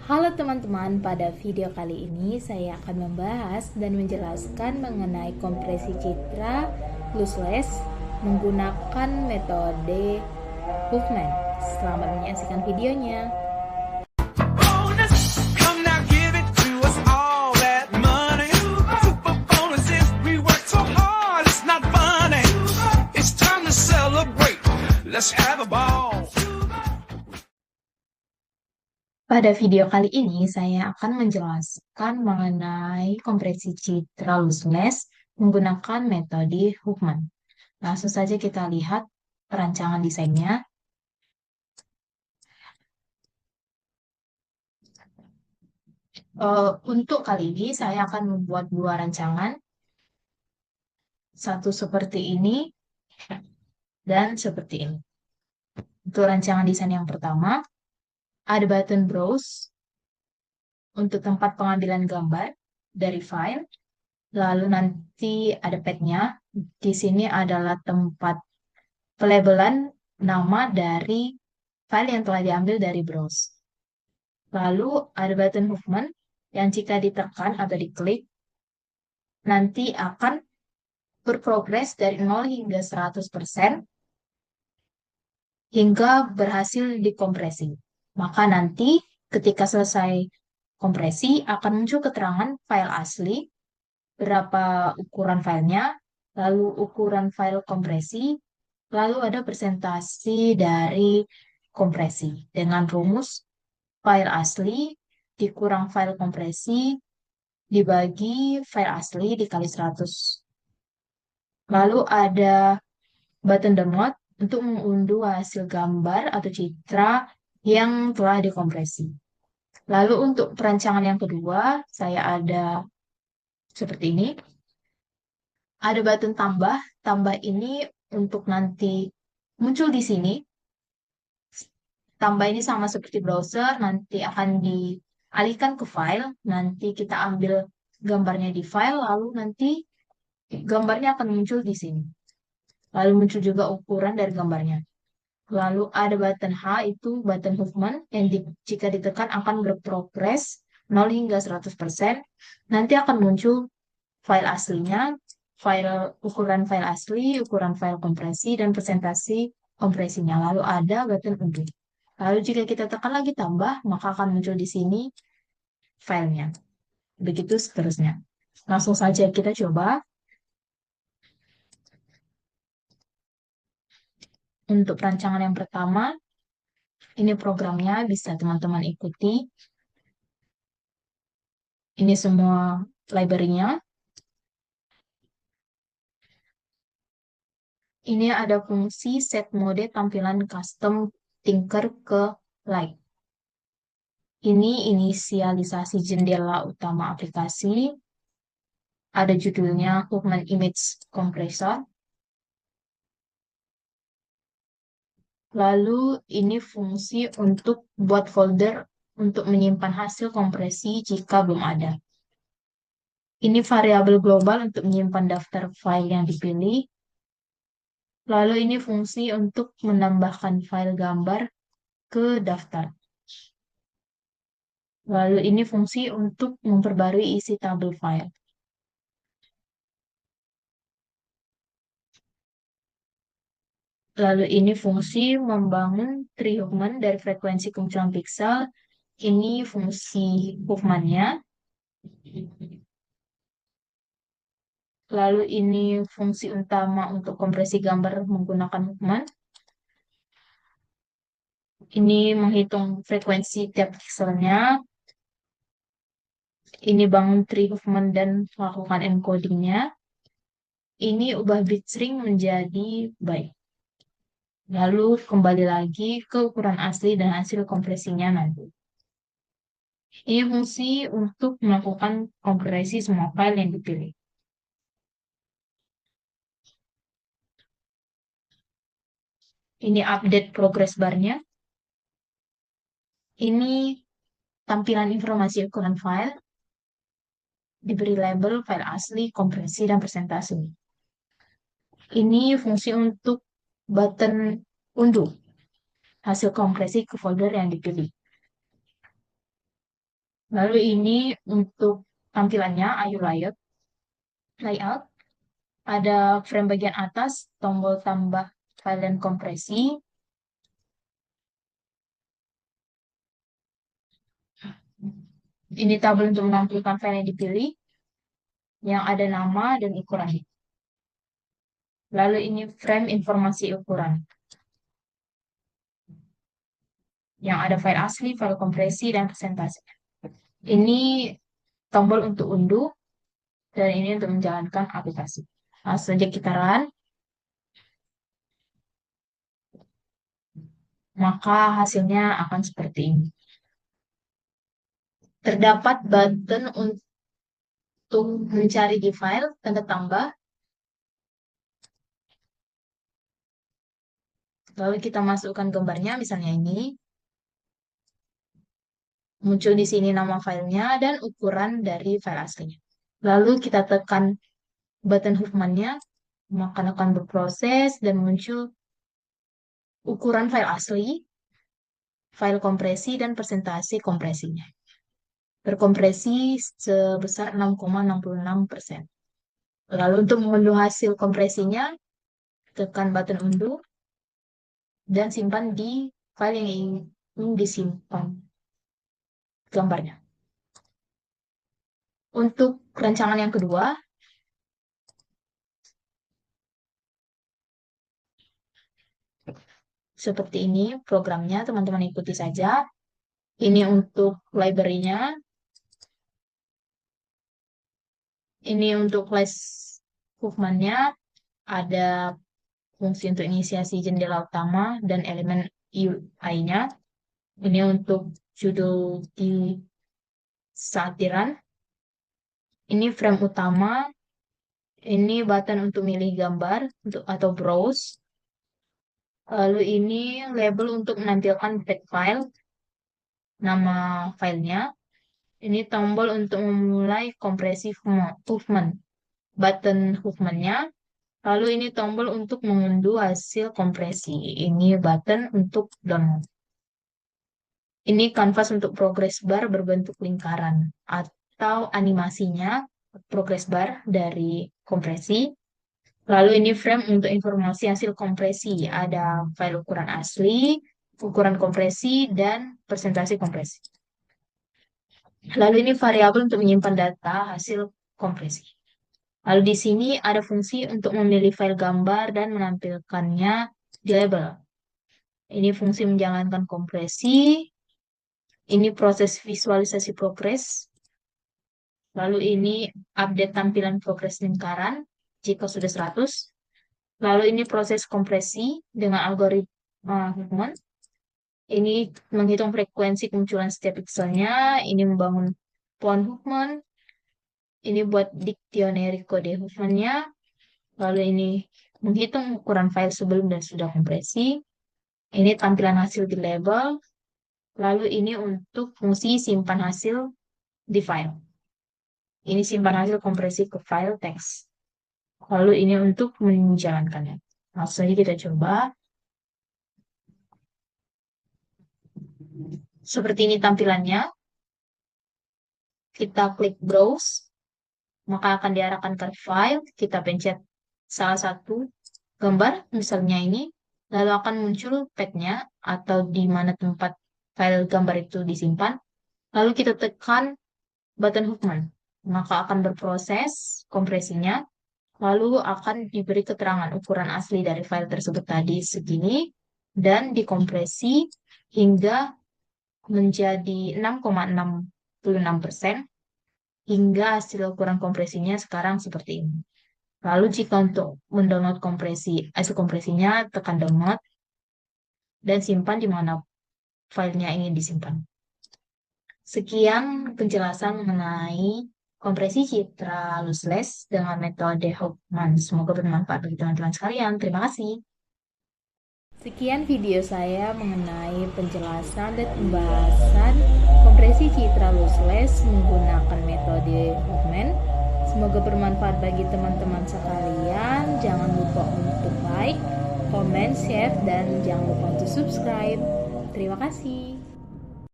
Halo teman-teman, pada video kali ini saya akan membahas dan menjelaskan mengenai kompresi citra lossless menggunakan metode Huffman. Selamat menyaksikan videonya. Come now, give it to us all that money. Super bonuses, we work so hard, it's not funny. It's time to celebrate. Let's have a ball. Pada video kali ini saya akan menjelaskan mengenai kompresi citra lossless menggunakan metode Huffman. Langsung saja kita lihat perancangan desainnya. Untuk kali ini saya akan membuat dua rancangan, satu seperti ini dan seperti ini. Untuk rancangan desain yang pertama, ada button browse untuk tempat pengambilan gambar dari file, lalu nanti ada pad-nya. Di sini adalah tempat pelabelan nama dari file yang telah diambil dari browse. Lalu ada button movement yang jika ditekan atau diklik, nanti akan berprogres dari 0 hingga 100% hingga berhasil dikompresi. Maka nanti ketika selesai kompresi akan muncul keterangan file asli, berapa ukuran filenya, lalu ukuran file kompresi, lalu ada presentasi dari kompresi dengan rumus file asli dikurang file kompresi dibagi file asli dikali 100. Lalu ada button download untuk mengunduh hasil gambar atau citra yang telah dikompresi. Lalu untuk perancangan yang kedua, saya ada seperti ini. Ada button tambah. Tambah ini untuk nanti muncul di sini. Tambah ini sama seperti browser, nanti akan dialihkan ke file. Nanti kita ambil gambarnya di file, lalu nanti gambarnya akan muncul di sini. Lalu muncul juga ukuran dari gambarnya. Lalu ada button H, itu button movement, yang jika ditekan akan berprogres 0 hingga 100%. Nanti akan muncul file aslinya, ukuran file asli, ukuran file kompresi, dan presentasi kompresinya. Lalu ada button undo. Lalu jika kita tekan lagi tambah, maka akan muncul di sini filenya. Begitu seterusnya. Langsung saja kita coba. Untuk perancangan yang pertama, ini programnya bisa teman-teman ikuti. Ini semua library-nya. Ini ada fungsi set mode tampilan custom Tinker ke light. Ini inisialisasi jendela utama aplikasi. Ada judulnya Huffman Image Compressor. Lalu ini fungsi untuk buat folder untuk menyimpan hasil kompresi jika belum ada. Ini variabel global untuk menyimpan daftar file yang dipilih. Lalu ini fungsi untuk menambahkan file gambar ke daftar. Lalu ini fungsi untuk memperbarui isi tabel file. Lalu ini fungsi membangun tree Huffman dari frekuensi kemunculan pixel. Ini fungsi Huffman-nya. Lalu ini fungsi utama untuk kompresi gambar menggunakan Huffman. Ini menghitung frekuensi tiap pixelnya. Ini bangun tree Huffman dan melakukan encodingnya. Ini ubah bitstring menjadi byte. Lalu kembali lagi ke ukuran asli dan hasil kompresinya nanti. Ini fungsi untuk melakukan kompresi semua file yang dipilih. Ini update progress bar-nya. Ini tampilan informasi ukuran file. Diberi label file asli, kompresi, dan presentasi. Ini fungsi untuk button unduh hasil kompresi ke folder yang dipilih. Lalu ini untuk tampilannya, ayo layout. Ada frame bagian atas, tombol tambah file dan kompresi. Ini tabel untuk menampilkan file yang dipilih, yang ada nama dan ukurannya. Lalu ini frame informasi ukuran, yang ada file asli, file kompresi, dan presentasi. Ini tombol untuk unduh, dan ini untuk menjalankan aplikasi. Langsung saja kita run, maka hasilnya akan seperti ini. Terdapat button untuk mencari di file, tanda tambah. Lalu kita masukkan gambarnya, misalnya ini. Muncul di sini nama filenya dan ukuran dari file aslinya. Lalu kita tekan button Huffman-nya, maka akan berproses dan muncul ukuran file asli, file kompresi, dan presentasi kompresinya. Berkompresi sebesar 6,66%. Lalu untuk mengunduh hasil kompresinya, tekan button unduh dan simpan di file yang ingin disimpan gambarnya. Untuk rancangan yang kedua, seperti ini programnya, teman-teman ikuti saja. Ini untuk library-nya. Ini untuk class Huffman-nya. Ada fungsi untuk inisiasi jendela utama dan elemen UI-nya. Ini untuk judul di saat di run. Ini frame utama. Ini button untuk milih gambar atau browse. Lalu ini label untuk menampilkan tag file, nama filenya. Ini tombol untuk memulai kompresi Huffman, button Huffman-nya. Lalu ini tombol untuk mengunduh hasil kompresi. Ini button untuk download. Ini kanvas untuk progress bar berbentuk lingkaran atau animasinya progress bar dari kompresi. Lalu ini frame untuk informasi hasil kompresi. Ada file ukuran asli, ukuran kompresi, dan presentasi kompresi. Lalu ini variabel untuk menyimpan data hasil kompresi. Lalu di sini ada fungsi untuk memilih file gambar dan menampilkannya di label. Ini fungsi menjalankan kompresi. Ini proses visualisasi progres. Lalu ini update tampilan progres lingkaran jika sudah 100. Lalu ini proses kompresi dengan algoritma Huffman. Ini menghitung frekuensi kemunculan setiap pixelnya. Ini membangun pohon Huffman. Ini buat dictionary kode Huffman-nya. Lalu ini menghitung ukuran file sebelum dan sudah kompresi. Ini tampilan hasil di label. Lalu ini untuk fungsi simpan hasil di file. Ini simpan hasil kompresi ke file teks. Lalu ini untuk menjalankannya. Langsung saja kita coba. Seperti ini tampilannya. Kita klik browse, maka akan diarahkan ke file. Kita pencet salah satu gambar, misalnya ini. Lalu akan muncul path-nya atau di mana tempat file gambar itu disimpan. Lalu kita tekan button Huffman, maka akan berproses kompresinya. Lalu akan diberi keterangan ukuran asli dari file tersebut tadi segini dan dikompresi hingga menjadi 6,66% hingga hasil ukuran kompresinya sekarang seperti ini. Lalu jika untuk mendownload hasil kompresinya, tekan download dan simpan di mana filenya ingin disimpan. Sekian penjelasan mengenai kompresi citra lossless dengan metode Huffman. Semoga bermanfaat bagi teman-teman sekalian. Terima kasih. Sekian video saya mengenai penjelasan dan pembahasan kompresi citra lossless menggunakan metode Huffman. Semoga bermanfaat bagi teman-teman sekalian. Jangan lupa untuk like, comment, share, dan jangan lupa untuk subscribe. Terima kasih.